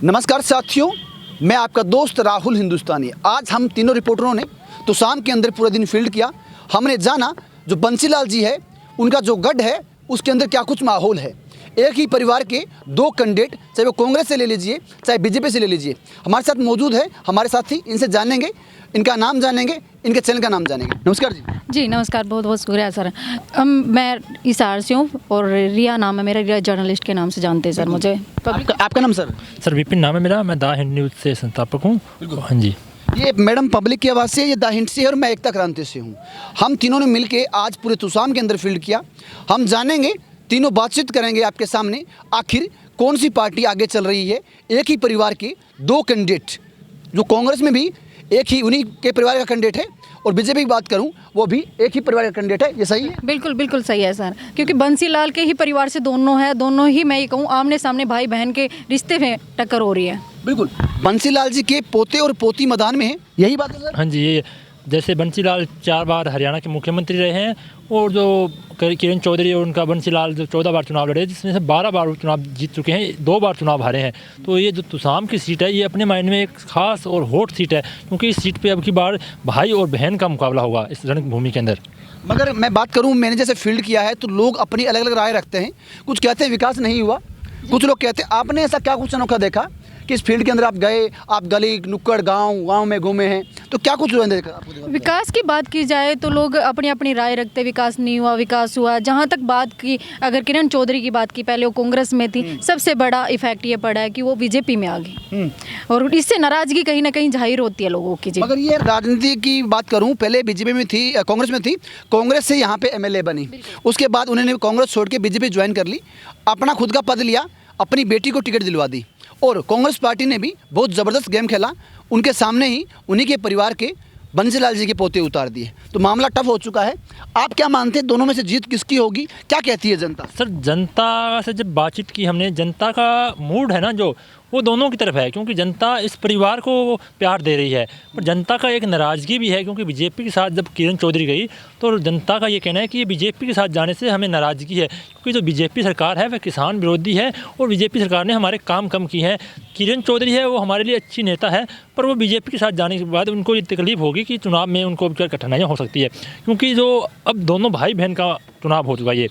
नमस्कार साथियों, मैं आपका दोस्त राहुल हिंदुस्तानी। आज हम तीनों रिपोर्टरों ने तुसाम के अंदर पूरा दिन फील्ड किया। हमने जाना जो बंसीलाल जी है उनका जो गढ़ है उसके अंदर क्या कुछ माहौल है। एक ही परिवार के दो कैंडिडेट, चाहे वो कांग्रेस से ले लीजिए चाहे बीजेपी से ले लीजिए, हमारे साथ मौजूद है। हमारे साथी इनसे जानेंगे, इनका नाम जानेंगे, इनके चैनल का नाम जानेंगे। नमस्कार जी। जी नमस्कार, बहुत बहुत शुक्रिया सर। मैं हिसार से हूँ और रिया नाम है मेरा, रिया जर्नलिस्ट के नाम से जानते हैं सर मुझे। आपका नाम सर? सर विपिन नाम है मेरा, मैं द हिंद न्यूज़ से संस्थापक हूँ। हाँ जी। ये मैडम पब्लिक की आवाज़ से, ये द हिंट से और मैं एकता क्रांति से हूँ। हम तीनों ने मिलके आज पूरे तुसाम के अंदर फील्ड किया। हम जानेंगे, तीनों बातचीत करेंगे आपके सामने, आखिर कौन सी पार्टी आगे चल रही है। एक ही परिवार के दो कैंडिडेट, जो कांग्रेस में भी एक ही उन्हीं के परिवार का कैंडिडेट है और बीजेपी की बात करूं वो भी एक ही परिवार का कैंडिडेट है। ये सही है? बिल्कुल बिल्कुल सही है सर, क्योंकि बंसीलाल के ही परिवार से दोनों है, दोनों ही मैं ये कहूँ आमने सामने भाई बहन के रिश्ते में टक्कर हो रही है। बिल्कुल, बंसीलाल जी के पोते और पोती मैदान में है, यही बात है सर? हाँ जी, ये जैसे बंसीलाल 4 बार हरियाणा के मुख्यमंत्री रहे हैं और जो किरण चौधरी और उनका बंसीलाल जो 14 बार चुनाव लड़े, जिसमें से 12 बार चुनाव जीत चुके हैं, 2 बार चुनाव हारे हैं। तो ये जो तुसाम की सीट है ये अपने माइंड में एक खास और हॉट सीट है, क्योंकि इस सीट पे अब की बार भाई और बहन का मुकाबला होगा इस रणभूमि के अंदर। मगर मैं बात करूं, मैंने जैसे फील्ड किया है तो लोग अपनी अलग अलग राय रखते हैं। कुछ कहते हैं विकास नहीं हुआ, कुछ लोग कहते हैं आपने ऐसा क्या कुछ अनोखा देखा कि इस फील्ड के अंदर आप गए, आप गली नुक्कड़ गांव में घूमे हैं, तो क्या कुछ देखा आपको? विकास की बात की जाए तो लोग अपनी अपनी राय रखते, विकास नहीं हुआ, विकास हुआ। जहाँ तक बात की, अगर किरण चौधरी की बात की, पहले वो कांग्रेस में थी, सबसे बड़ा इफेक्ट ये पड़ा है कि वो बीजेपी में आ गई और इससे नाराजगी कहीं ना कहीं जाहिर होती है लोगों की। जी मगर ये राजनीति की बात करूं, पहले बीजेपी में थी, कांग्रेस में थी, कांग्रेस से यहाँ पे एमएलए बनी, उसके बाद उन्होंने कांग्रेस छोड़ के बीजेपी ज्वाइन कर ली, अपना खुद का पद लिया, अपनी बेटी को टिकट दिलवा दी और कांग्रेस पार्टी ने भी बहुत ज़बरदस्त गेम खेला। उनके सामने ही उन्हीं के परिवार के बंसीलाल जी के पोते उतार दिए, तो मामला टफ हो चुका है। आप क्या मानते हैं, दोनों में से जीत किसकी होगी? क्या कहती है जनता? सर जनता से जब बातचीत की हमने, जनता का मूड है ना जो, वो दोनों की तरफ है, क्योंकि जनता इस परिवार को प्यार दे रही है। पर जनता का एक नाराज़गी भी है, क्योंकि बीजेपी के साथ जब किरण चौधरी गई तो जनता का ये कहना है कि ये बीजेपी के साथ जाने से हमें नाराज़गी है, क्योंकि जो बीजेपी सरकार है वह किसान विरोधी है और बीजेपी सरकार ने हमारे काम कम किए हैं। किरण चौधरी है वो हमारे लिए अच्छी नेता है, पर वो बीजेपी के साथ जाने के बाद उनको ये तकलीफ होगी कि चुनाव में उनको कठिनाइयाँ हो सकती है, क्योंकि जो अब दोनों भाई बहन का चुनाव हो चुका है ये।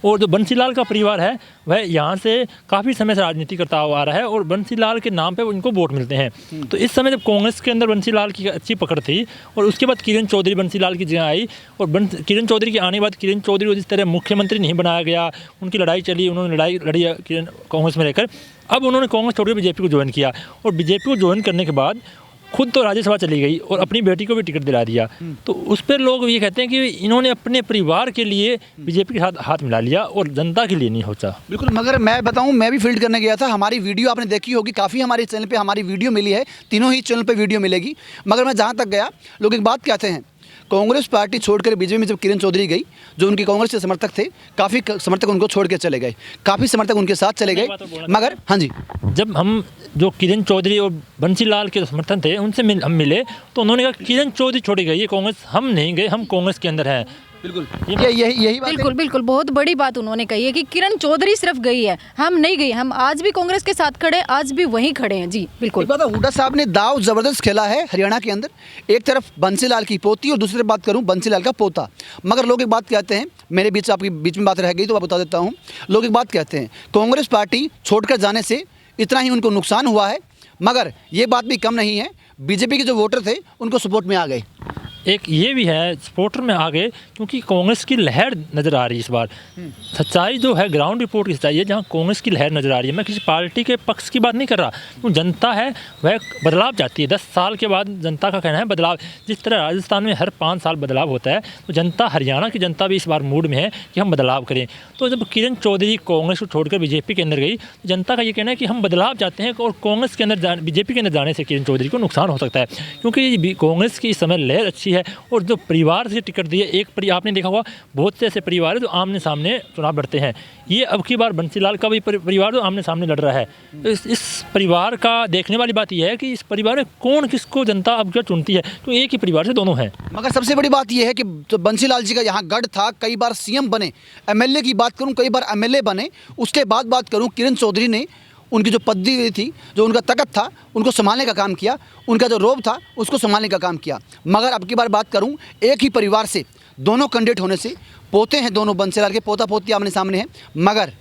और जो बंसीलाल का परिवार है वह यहाँ से काफ़ी समय से राजनीति करता हुआ आ रहा है और बंसीलाल के नाम पे उनको वोट मिलते हैं। तो इस समय जब कांग्रेस के अंदर बंसीलाल की अच्छी पकड़ थी और उसके बाद किरण चौधरी बंसीलाल की जगह आई और किरण चौधरी के आने के बाद किरण चौधरी को जिस तरह मुख्यमंत्री नहीं बनाया गया, उनकी लड़ाई चली, उन्होंने लड़ाई लड़ी कांग्रेस में रहकर, अब उन्होंने कांग्रेस छोड़ कर बीजेपी को ज्वाइन किया और बीजेपी को ज्वाइन करने के बाद खुद तो राज्यसभा चली गई और अपनी बेटी को भी टिकट दिला दिया। तो उस पर लोग ये कहते हैं कि इन्होंने अपने परिवार के लिए बीजेपी के साथ हाथ मिला लिया और जनता के लिए नहीं सोचा। बिल्कुल, मगर मैं बताऊं, मैं भी फील्ड करने गया था, हमारी वीडियो आपने देखी होगी, काफ़ी हमारे चैनल पे हमारी वीडियो मिली है, तीनों ही चैनल पे वीडियो मिलेगी। मगर मैं जहाँ तक गया, लोग एक बात कहते हैं, कांग्रेस पार्टी छोड़कर बीजेपी में जब किरण चौधरी गई, जो उनकी कांग्रेस के समर्थक थे, काफ़ी समर्थक उनको छोड़ के चले गए, काफ़ी समर्थक उनके साथ चले गए। मगर हाँ जी, जब हम जो किरण चौधरी और बंसीलाल के समर्थन थे उनसे हम मिले तो उन्होंने कहा किरण चौधरी छोड़ी गई, ये कांग्रेस हम नहीं गए, हम कांग्रेस के अंदर हैं। बिल्कुल, यही बात बिल्कुल बिल्कुल बहुत बड़ी बात उन्होंने कही है कि किरण चौधरी सिर्फ गई है, हम नहीं गए। हम आज भी कांग्रेस के साथ खड़े, आज भी वहीं खड़े हैं। जी बिल्कुल। हुड्डा साहब ने दाव जबरदस्त खेला है हरियाणा के अंदर, एक तरफ बंसीलाल की पोती और दूसरी तरफ बात करूं बंसीलाल का पोता। मगर लोग एक बात कहते हैं, मेरे बीच आपकी बीच में बात रह गई तो मैं बता देता हूं, लोग एक बात कहते हैं कांग्रेस पार्टी छोड़कर जाने से इतना ही उनको नुकसान हुआ है, मगर ये बात भी कम नहीं है, बीजेपी के जो वोटर थे उनको सपोर्ट में आ गए। एक ये भी है, सपोर्टर में आ गए, क्योंकि कांग्रेस की लहर नज़र आ रही है इस बार। सच्चाई जो है, ग्राउंड रिपोर्ट की सच्चाई है, जहाँ कांग्रेस की लहर नज़र आ रही है। मैं किसी पार्टी के पक्ष की बात नहीं कर रहा, क्योंकि जनता है वह बदलाव चाहती है। 10 साल के बाद जनता का कहना है बदलाव, जिस तरह राजस्थान में हर 5 साल बदलाव होता है, तो जनता, हरियाणा की जनता भी इस बार मूड में है कि हम बदलाव करें। तो जब किरण चौधरी कांग्रेस को छोड़कर बीजेपी के अंदर गई, तो जनता का ये कहना है कि हम बदलाव चाहते हैं और कांग्रेस के अंदर बीजेपी के अंदर जाने से किरण चौधरी को नुकसान हो सकता है, क्योंकि कांग्रेस की इस समय लहर अच्छी है और जो परिवार से टिकट दिए, आपने देखा होगा बहुत से ऐसे परिवार है जो आमने सामने चुनाव लड़ते हैं। ये अब की बार बंसीलाल का भी परिवार जो आमने सामने लड़ रहा है। इस परिवार का देखने वाली बात यह है कि इस परिवार में कौन किसको जनता अब क्या चुनती है, तो एक ही परिवार से दोनों हैं। मगर सबसे बड़ी बात यह है कि तो बंसीलाल जी का यहाँ गढ़ था, कई बार सीएम बने, एमएलए की बात करूँ कई बार एमएलए बने, उसके बाद बात करूँ किरण चौधरी ने उनकी जो पदवी थी, जो उनका ताकत था, उनको संभालने का काम किया, उनका जो रोब था उसको संभालने का काम किया। मगर अब की बार बात करूं, एक ही परिवार से दोनों कैंडिडेट होने से, पोते हैं दोनों, बंसीलाल के पोता पोती आमने सामने हैं, मगर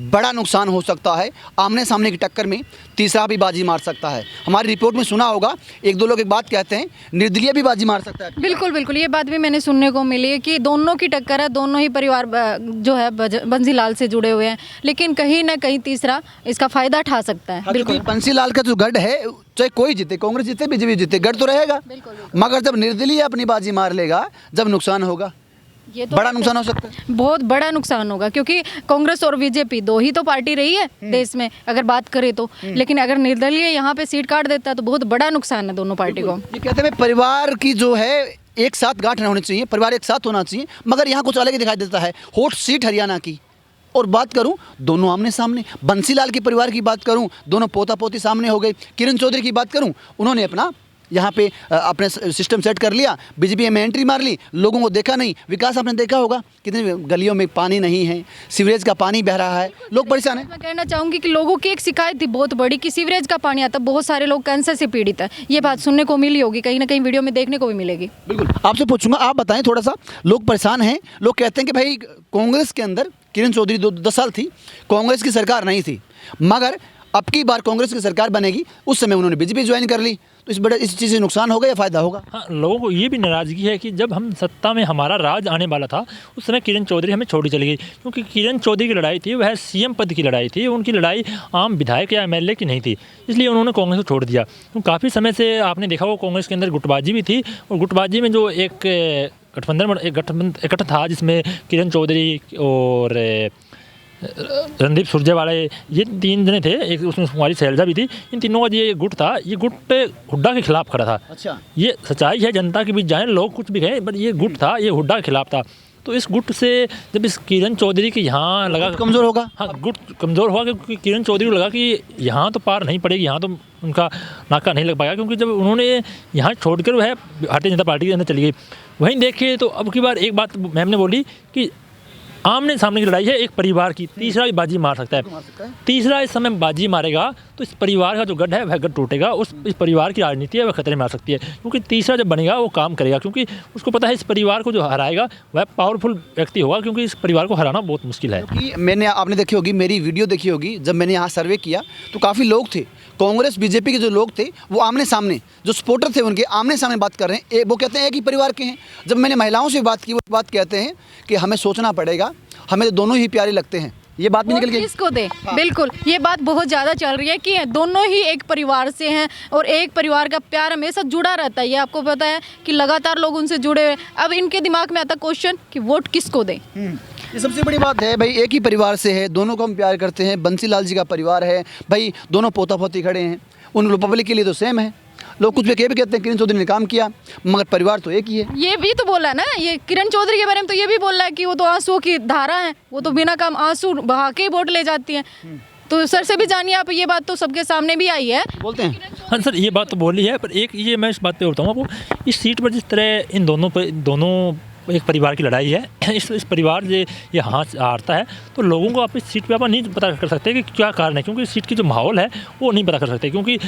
बड़ा नुकसान हो सकता है। आमने सामने की टक्कर में तीसरा भी बाजी मार सकता है। हमारी रिपोर्ट में सुना होगा, एक दो लोग एक बात कहते हैं, निर्दलीय भी बाजी मार सकता है। बिल्कुल बिल्कुल, ये बात भी मैंने सुनने को मिली है कि दोनों की टक्कर है, दोनों ही परिवार जो है बंसीलाल से जुड़े हुए हैं, लेकिन कहीं ना कहीं तीसरा इसका फायदा उठा सकता है। बिल्कुल, बंसीलाल का जो गढ़ है, चाहे कोई जीते, कांग्रेस जीते, बीजेपी जीते, गढ़ तो रहेगा। मगर जब निर्दलीय अपनी बाजी मार लेगा, जब नुकसान होगा, ये तो बड़ा नुकसान हो सकता है। बहुत बड़ा नुकसान होगा, क्योंकि कांग्रेस और बीजेपी दो ही तो पार्टी रही है देश में अगर बात करें तो। लेकिन अगर निर्दलीय यहाँ पे सीट काट देता है तो बहुत बड़ा नुकसान है दोनों पार्टी को। ये कहते हैं परिवार की जो है एक साथ गांठ होनी चाहिए, परिवार एक साथ होना चाहिए, मगर यहाँ कुछ अलग ही दिखाई देता है। हॉट सीट हरियाणा की और बात करूं, दोनों आमने सामने। बंसीलाल के परिवार की बात करूं, दोनों पोता पोती सामने हो गए। किरण चौधरी की बात करूं, उन्होंने अपना यहाँ पे अपने सिस्टम सेट कर लिया, बीजेपी में एंट्री मार ली, लोगों को देखा नहीं। विकास आपने देखा होगा, कितने गलियों में पानी नहीं है, सीवरेज का पानी बह रहा है, लोग परेशान हैं। मैं कहना चाहूँगी कि लोगों की एक शिकायत थी बहुत बड़ी कि सीवरेज का पानी आता, बहुत सारे लोग कैंसर से पीड़ित है। ये बात सुनने को मिली होगी, कहीं ना कहीं वीडियो में देखने को भी मिलेगी। बिल्कुल, आपसे पूछूंगा, आप बताएं थोड़ा सा। लोग परेशान हैं, लोग कहते हैं कि भाई कांग्रेस के अंदर किरण चौधरी 10 साल थी, कांग्रेस की सरकार नहीं थी, मगर अब की बार कांग्रेस की सरकार बनेगी, उस समय उन्होंने बीजेपी ज्वाइन कर ली, तो इस चीज़ से नुकसान होगा या फ़ायदा होगा? हाँ, लोगों को ये भी नाराज़गी है कि जब हम सत्ता में हमारा राज आने वाला था, उस समय किरण चौधरी हमें छोड़ी चली गई, क्योंकि किरण चौधरी की लड़ाई थी वह सीएम पद की लड़ाई थी, उनकी लड़ाई आम विधायक या एमएलए की नहीं थी, इसलिए उन्होंने कांग्रेस को छोड़ दिया। तो काफ़ी समय से आपने देखा हो कांग्रेस के अंदर गुटबाजी भी थी, और गुटबाजी में जो एक गठबंधन इकट्ठा था जिसमें किरण चौधरी और रणदीप सुरजेवाला, ये 3 जने थे, एक उसमें कुमारी शैलजा भी थी। इन तीनों का ये गुट था, ये गुट हुड्डा के खिलाफ खड़ा था। अच्छा, ये सच्चाई है, जनता के बीच जाए लोग कुछ भी कहें, बट ये गुट था, ये हुड्डा के खिलाफ था। तो इस गुट से जब इस किरण चौधरी के यहाँ लगा कमज़ोर होगा। हाँ, गुट कमज़ोर हुआ, क्योंकि किरण चौधरी को लगा कि यहाँ तो पार नहीं पड़ेगी, यहाँ तो उनका नाका नहीं लग पाएगा, क्योंकि जब उन्होंने यहाँ छोड़कर वह भारतीय जनता पार्टी के अंदर चली गई। वहीं देखिए तो अब की बार एक बात मैम ने बोली कि आमने सामने की लड़ाई है एक परिवार की, तीसरा भी बाजी मार सकता है। तीसरा इस समय बाजी मारेगा तो इस परिवार का जो गढ़ है वह गढ़ टूटेगा, इस परिवार की राजनीति है वह खतरे में आ सकती है, क्योंकि तीसरा जब बनेगा वो काम करेगा, क्योंकि उसको पता है इस परिवार को जो हराएगा वह पावरफुल व्यक्ति होगा, क्योंकि इस परिवार को हराना बहुत मुश्किल है। कि आपने देखी होगी, मेरी वीडियो देखी होगी, जब मैंने यहाँ सर्वे किया तो काफ़ी लोग थे, कांग्रेस बीजेपी के जो लोग थे वो आमने सामने, जो सपोर्टर थे उनके आमने सामने बात कर रहे हैं। वो कहते हैं एक ही परिवार के हैं। जब मैंने महिलाओं से बात की, वो बात कहते हैं कि हमें सोचना पड़ेगा, हमें तो दोनों ही प्यारे लगते हैं। ये बात भी निकल गई, किसको दे। बिल्कुल, ये बात बहुत ज़्यादा चल रही है कि दोनों ही एक परिवार से हैं और एक परिवार का प्यार हमेशा जुड़ा रहता है। ये आपको पता है कि लगातार लोग उनसे जुड़े हुए। अब इनके दिमाग में आता क्वेश्चन कि वोट किसको दें। ये सबसे बड़ी बात है भाई, एक ही परिवार से है, दोनों को हम प्यार करते हैं। बंसीलाल जी का परिवार है भाई, दोनों पोता पोती खड़े हैं, उन पब्लिक के लिए तो सेम है। लोग कुछ भी कहते हैं किरण चौधरी ने काम किया, मगर परिवार तो एक ही है। ये भी तो बोला ना, ये किरण चौधरी के बारे में तो ये भी बोल रहा है कि वो तो आंसुओं की धारा है, वो तो बिना काम आंसू बहा के ही वोट ले जाती हैं। तो सर से भी जानिए आप, ये बात तो सबके सामने भी आई है। बोलते हैं हाँ सर, ये बात तो बोली है, पर एक ये मैं इस बात पे बताऊँ आपको, इस सीट पर जिस तरह इन दोनों एक परिवार की लड़ाई है, इस परिवार ये हारता है तो लोगों को आप इस सीट पे आप नहीं पता कर सकते कि क्या कारण है, क्योंकि इस सीट की जो माहौल है वो नहीं पता कर सकते, क्योंकि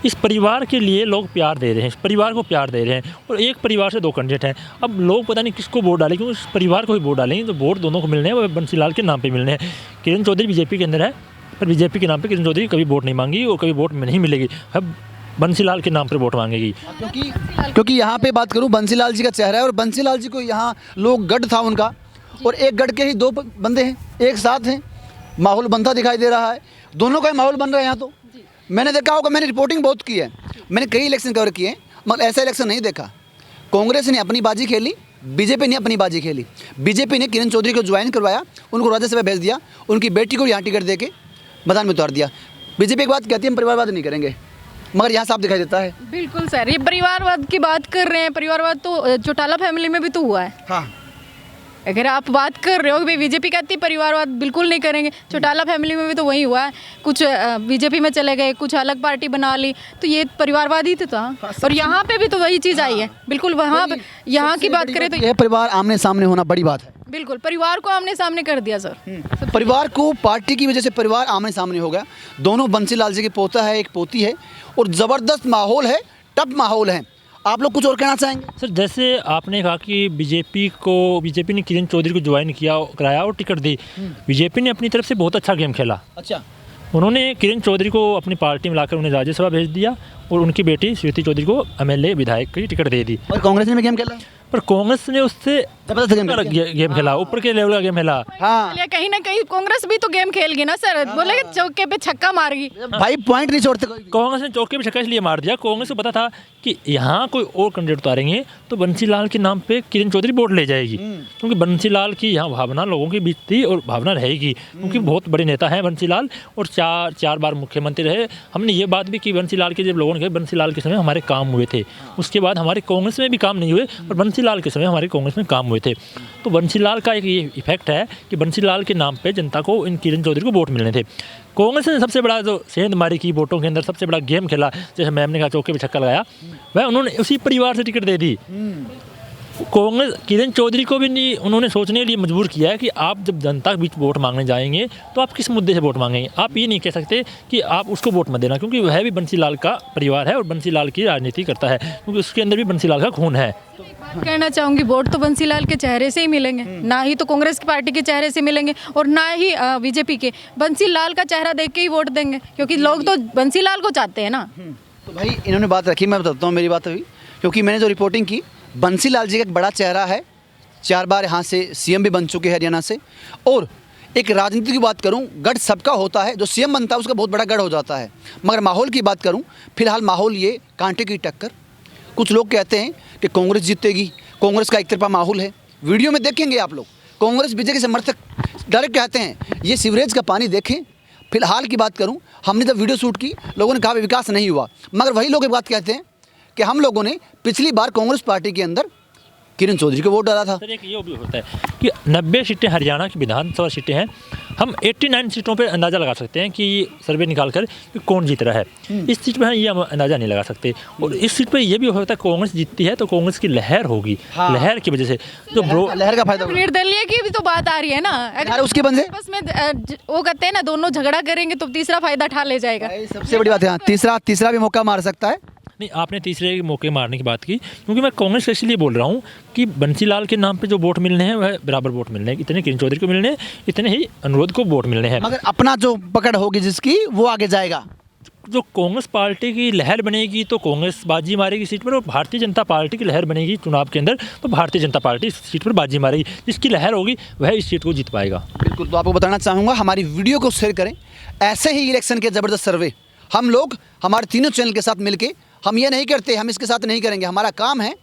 इस परिवार के लिए लोग प्यार दे रहे हैं, इस परिवार को प्यार दे रहे हैं, और एक परिवार से 2 कैंडिडेट हैं। अब लोग पता नहीं किसको वोट डालें, क्योंकि इस परिवार को ही वोट डालेंगे तो वोट दोनों को मिलने हैं, वो बंसीलाल के नाम पर मिलने हैं। किरण चौधरी बीजेपी के अंदर है, पर बीजेपी के नाम पर किरण चौधरी कभी वोट नहीं मांगी और कभी वोट नहीं मिलेगी, अब बंसीलाल के नाम पर वोट मांगेगी। क्योंकि यहाँ पे बात करूँ, बंसीलाल जी का चेहरा है, और बंसीलाल जी को यहाँ लोग गढ़ था उनका, और एक गढ़ के ही 2 बंदे हैं, एक साथ हैं, माहौल बनता दिखाई दे रहा है, दोनों का ही माहौल बन रहा है यहाँ। तो मैंने देखा होगा, मैंने रिपोर्टिंग बहुत की है, मैंने कई इलेक्शन कवर किए, मगर ऐसा इलेक्शन नहीं देखा। कांग्रेस ने अपनी बाजी खेली, बीजेपी ने अपनी बाजी खेली। बीजेपी ने किरण चौधरी को ज्वाइन करवाया, उनको राज्यसभा भेज दिया, उनकी बेटी को यहाँ टिकट दे के मैदान में उतार दिया। बीजेपी एक बात कहती है हम परिवारवाद नहीं करेंगे, मगर यहाँ साफ दिखाई देता है। बिल्कुल सर, ये परिवारवाद की बात कर रहे हैं, परिवारवाद तो चौटाला फैमिली में भी तो हुआ है। हाँ, अगर आप बात कर रहे हो कि बीजेपी कहती है परिवारवाद बिल्कुल नहीं करेंगे, चौटाला फैमिली में भी तो वही हुआ है, कुछ बीजेपी में चले गए, कुछ अलग पार्टी बना ली, तो ये परिवारवाद ही था। और यहाँ पे भी तो वही चीज़ आई है, बिल्कुल वहाँ पे यहाँ की बात करें तो यह परिवार आमने सामने होना बड़ी बात है। बिल्कुल परिवार को आमने सामने कर दिया सर। परिवार को पार्टी की वजह से परिवार आमने सामने हो गया। दोनों बंसीलाल जी के पोता है, एक पोती है, और ज़बरदस्त माहौल है, टफ माहौल है। आप लोग कुछ और कहना चाहेंगे? सर जैसे आपने कहा कि बीजेपी ने किरण चौधरी को ज्वाइन कराया और टिकट दी। बीजेपी ने अपनी तरफ से बहुत अच्छा गेम खेला। अच्छा, उन्होंने किरण चौधरी को अपनी पार्टी में लाकर उन्हें राज्यसभा भेज दिया और उनकी बेटी श्वेती चौधरी को एमएलए विधायक की टिकट दे दी। और कांग्रेस ने भी गेम खेला, पर कांग्रेस ने उससे जबरदस्त गेम खेला, ऊपर के लेवल का गेम खेला। हाँ चलिए कहीं ना कहीं कांग्रेस भी तो गेम खेल गई ना सर, बोले चौके पे छक्का मार गई। भाई, पॉइंट नहीं छोड़ते कोई। कांग्रेस ने चौके पे छक्का इसलिए मार दिया, कांग्रेस को पता था कि यहाँ कोई और कैंडिडेट उतारेंगे तो बंसीलाल के नाम पे किरण चौधरी वोट ले जाएगी, क्योंकि बंसीलाल की यहाँ भावना लोगों के बीच थी और भावना रहेगी, क्योंकि बहुत बड़े नेता हैं बंसीलाल, और चार बार मुख्यमंत्री रहे। हमने ये बात भी की बंसीलाल के, जब लोगों ने कहा बंसीलाल के समय हमारे काम हुए थे, उसके बाद हमारे कांग्रेस में भी काम नहीं हुए, पर बंसीलाल के समय हमारे कांग्रेस में काम हुए थे। तो बंसीलाल का एक ये इफेक्ट है कि बंसीलाल के नाम पे जनता को इन किरण चौधरी को वोट मिलने थे। कांग्रेस ने सबसे बड़ा जो सेंधमारी की वोटों के अंदर सबसे बड़ा गेम खेला, जैसे मैम ने कहा चौके पे छक्का लगाया, वह उन्होंने उसी परिवार से टिकट दे दी। कांग्रेस किरण चौधरी को भी नहीं उन्होंने सोचने के लिए मजबूर किया है कि आप जब जनता के बीच वोट मांगने जाएंगे तो आप किस मुद्दे से वोट मांगेंगे। आप ये नहीं कह सकते कि आप उसको वोट मत देना, क्योंकि वह भी बंसीलाल का परिवार है और बंसीलाल की राजनीति करता है, क्योंकि उसके अंदर भी बंसीलाल का खून है। कहना चाहूँगी वोट तो बंसीलाल के चेहरे से ही मिलेंगे, ना ही तो कांग्रेस की पार्टी के चेहरे से मिलेंगे और ना ही बीजेपी के। बंसीलाल का चेहरा देख के ही वोट देंगे, क्योंकि लोग तो बंसीलाल को चाहते हैं ना। तो भाई इन्होंने बात रखी, मैं बताता हूँ मेरी बात अभी, क्योंकि मैंने जो रिपोर्टिंग की, बंसीलाल जी का एक बड़ा चेहरा है, 4 बार यहाँ से सीएम भी बन चुके हैं हरियाणा से। और एक राजनीति की बात करूँ, गढ़ सबका होता है, जो सीएम बनता है उसका बहुत बड़ा गढ़ हो जाता है। मगर माहौल की बात करूँ, फिलहाल माहौल ये कांटे की टक्कर। कुछ लोग कहते हैं कि कांग्रेस जीतेगी, कांग्रेस का एक तरफा माहौल है। वीडियो में देखेंगे आप लोग, कांग्रेस बीजेपी समर्थक डायरेक्ट कहते हैं ये सीवरेज का पानी देखें। फिलहाल की बात करूं, हमने जब वीडियो शूट की, लोगों ने कहा विकास नहीं हुआ, मगर वही लोग एक बात कहते हैं कि हम लोगों ने पिछली बार कांग्रेस पार्टी के अंदर किरण चौधरी को वोट डाला था। सर एक ये भी होता है कि 90 सीटें हरियाणा की विधानसभा सीटें हैं, हम 89 सीटों पर अंदाज़ा लगा सकते हैं कि सर्वे निकाल कर कि कौन जीत रहा है। इस सीट पर ये हम अंदाज़ा नहीं लगा सकते। और इस सीट पर ये भी होता है कांग्रेस जीतती है तो कांग्रेस की लहर होगी। हाँ। लहर की वजह से जो लहर का फायदा होगा। निर्दलीय की भी तो बात आ रही है ना, अगर उसके बंदे बस में वो कहते हैं ना दोनों झगड़ा करेंगे तो तीसरा फायदा ठा ले जाएगा। सबसे बड़ी बात है, तीसरा भी मौका मार सकता है। नहीं, आपने तीसरे मौके मारने की बात की, क्योंकि मैं कांग्रेस के इसलिए बोल रहा हूँ कि बंसीलाल के नाम पे जो वोट मिलने हैं वह बराबर वोट मिलने हैं, इतने किरण चौधरी को मिलने हैं, इतने ही अनुरोध को वोट मिलने हैं। मगर अपना जो पकड़ होगी जिसकी, वो आगे जाएगा। जो कांग्रेस पार्टी की लहर बनेगी तो कांग्रेस बाजी मारेगी सीट पर, और भारतीय जनता पार्टी की लहर बनेगी चुनाव के अंदर तो भारतीय जनता पार्टी इस सीट पर बाजी मारेगी। जिसकी लहर होगी वह इस सीट को जीत पाएगा। बिल्कुल, तो आपको बताना चाहूँगा, हमारी वीडियो को शेयर करें। ऐसे ही इलेक्शन के ज़बरदस्त सर्वे हम लोग हमारे तीनों चैनल के साथ मिलके, हम ये नहीं करते, हम इसके साथ नहीं करेंगे। हमारा काम है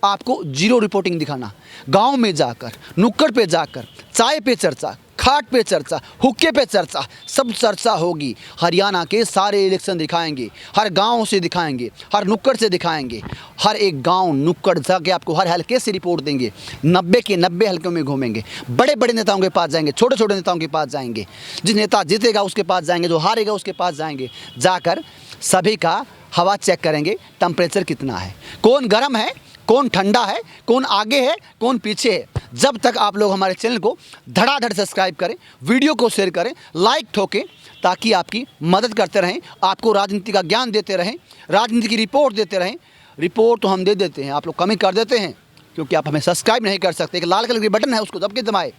आपको जीरो रिपोर्टिंग दिखाना। गांव में जाकर, नुक्कड़ पे जाकर, चाय पे चर्चा, खाट पे चर्चा, हुक्के पे चर्चा, सब चर्चा होगी। हरियाणा के सारे इलेक्शन दिखाएंगे, हर गांव से दिखाएंगे, हर नुक्कड़ से दिखाएंगे। हर एक गांव नुक्कड़ जाके आपको हर हल्के से रिपोर्ट देंगे। 90 के 90 हल्कों में घूमेंगे, बड़े बड़े नेताओं के पास जाएंगे, छोटे छोटे नेताओं के पास जाएंगे। जिस नेता जीतेगा उसके पास जाएंगे, जो हारेगा उसके पास जाएंगे। जाकर सभी का हवा चेक करेंगे, टेम्परेचर कितना है, कौन गर्म है, कौन ठंडा है, कौन आगे है, कौन पीछे है। जब तक आप लोग हमारे चैनल को धड़ाधड़ सब्सक्राइब करें, वीडियो को शेयर करें, लाइक ठोकें, ताकि आपकी मदद करते रहें, आपको राजनीति का ज्ञान देते रहें, राजनीति की रिपोर्ट देते रहें। रिपोर्ट तो हम दे देते हैं, आप लोग कमी कर देते हैं क्योंकि आप हमें सब्सक्राइब नहीं कर सकते। एक लाल कलर की बटन है, उसको दब के दबाएं।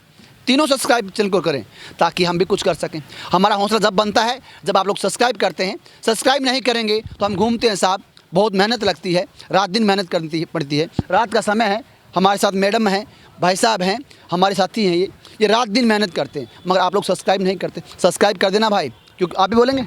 तीनों सब्सक्राइब चैनल को करें ताकि हम भी कुछ कर सकें। हमारा हौसला जब बनता है जब आप लोग सब्सक्राइब करते हैं। सब्सक्राइब नहीं करेंगे तो हम घूमते हैं साहब, बहुत मेहनत लगती है, रात दिन मेहनत करनी पड़ती है। रात का समय है, हमारे साथ मैडम हैं, भाई साहब हैं, हमारे साथी हैं, ये रात दिन मेहनत करते हैं, मगर आप लोग सब्सक्राइब नहीं करते। सब्सक्राइब कर देना भाई, क्योंकि आप भी बोलेंगे।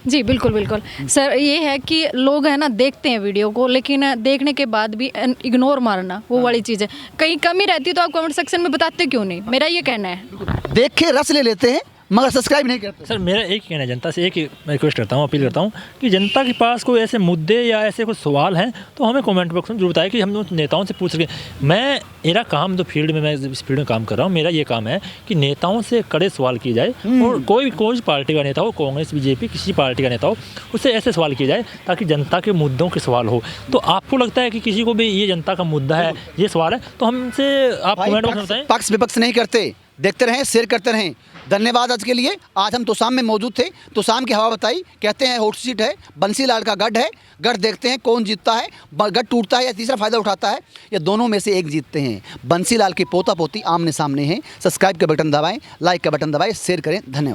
जी बिल्कुल बिल्कुल सर, ये है कि लोग है ना देखते हैं वीडियो को, लेकिन देखने के बाद भी इग्नोर मारना वो वाली चीज़ है। कहीं कमी रहती तो आप कमेंट सेक्शन में बताते क्यों नहीं, मेरा ये कहना है। देख के रस ले लेते हैं, मगर सब्सक्राइब नहीं करते। सर मेरा एक कहना है, जनता से एक रिक्वेस्ट करता हूँ, अपील करता हूँ कि जनता के पास कोई ऐसे मुद्दे या ऐसे कुछ सवाल हैं तो हमें कमेंट बॉक्स में जरूर बताएं कि हम उन नेताओं से पूछ सकें। मेरा काम जो फील्ड में, मैं इस फील्ड में काम कर रहा हूँ, मेरा ये काम है कि नेताओं से कड़े सवाल किए जाए, और कोई पार्टी का नेता हो, कांग्रेस बीजेपी किसी पार्टी का नेता हो, उससे ऐसे सवाल किए जाए ताकि जनता के मुद्दों के सवाल हो। तो आपको लगता है कि किसी को भी ये जनता का मुद्दा है, ये सवाल है, तो हमसे आप कमेंट बॉक्स में बताएं। पक्ष विपक्ष नहीं करते, देखते रहें, शेयर करते रहें। धन्यवाद आज के लिए। आज हम तोसाम में मौजूद थे, तोसाम की हवा बताई, कहते हैं हॉट सीट है, बंसीलाल का गढ़ है, गढ़ देखते हैं कौन जीतता है, गढ़ टूटता है या तीसरा फायदा उठाता है, या दोनों में से एक जीतते हैं। बंसीलाल के पोता पोती आमने सामने हैं। सब्सक्राइब का बटन दबाएं, लाइक का बटन दबाएं, शेयर करें। धन्यवाद।